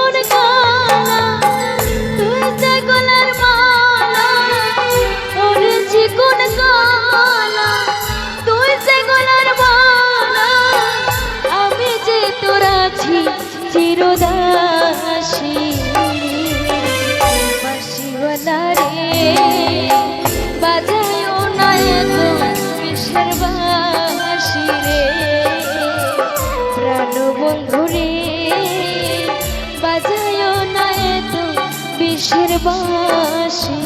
জীবন কালা তুই যে গলার মালা ওর জীবন কালা তুই যে গলার মালা আমি যে তোর আছি চিরদাসী বাঁশিওয়ালা রে বাজায় না এত কিসের বাঁশি রে প্রাণ বন্ধু রে বাজায় না এত কিসের বাঁশি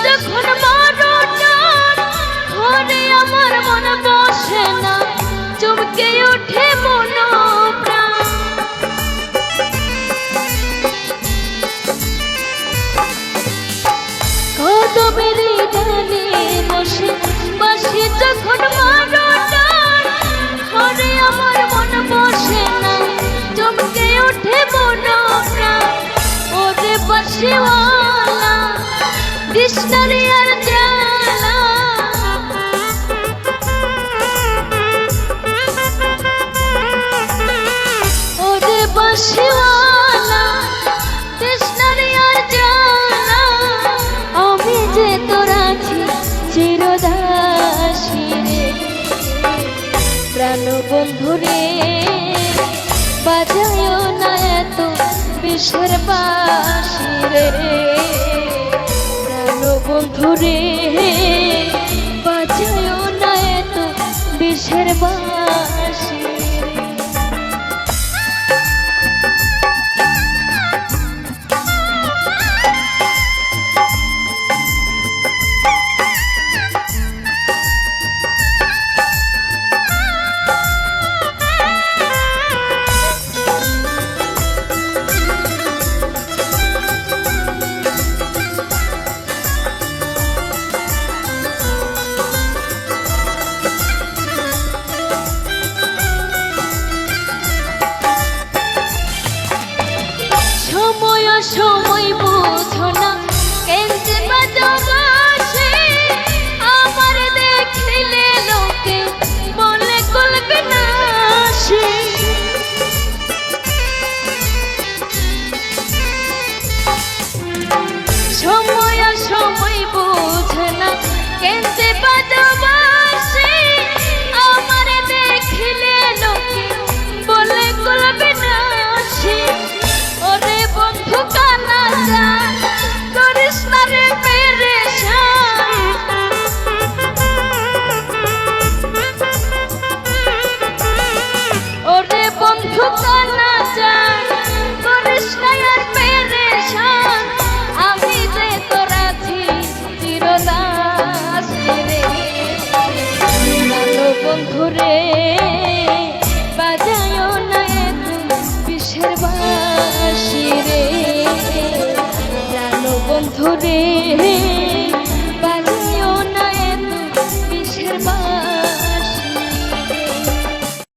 যখন ঘরে আমার মন বসে না চমকে ওঠে মন প্রাণ কদমের ডালে বসে বাঁশি যখন ঘরে আমার মন বসে না চমকে ওঠে মন প্রাণ ওরে বাঁশিওয়ালা কৃষ্ণরে আর জালা ওরে বাঁশিওয়ালা কৃষ্ণরে আর জালা আমি যে তোর আছি চিরদাসী রে প্রাণ বন্ধু রে বাজায় না এত বিষের বাঁশি রে বন্ধু রে বাজায় না এত বিষের বাঁশি সময় বুঝো না কেনতে বাজবাসে আমার দেখলে লোকে বলে কলবে না সে সময় বুঝো না কেনতে বাজবাসে আমার দেখলে লোকে বলে কলবে না সে ওরে বন্ধু কানা যা করিস না রে পেরেশান ওরে বন্ধু কানা যা করিস না আর পেরেশান আমি যে তোর আছি চিরদাসী রে ভালো বন্ধু রে বাজায় না এত বিষের বাঁশি রে জানো বন্ধু রে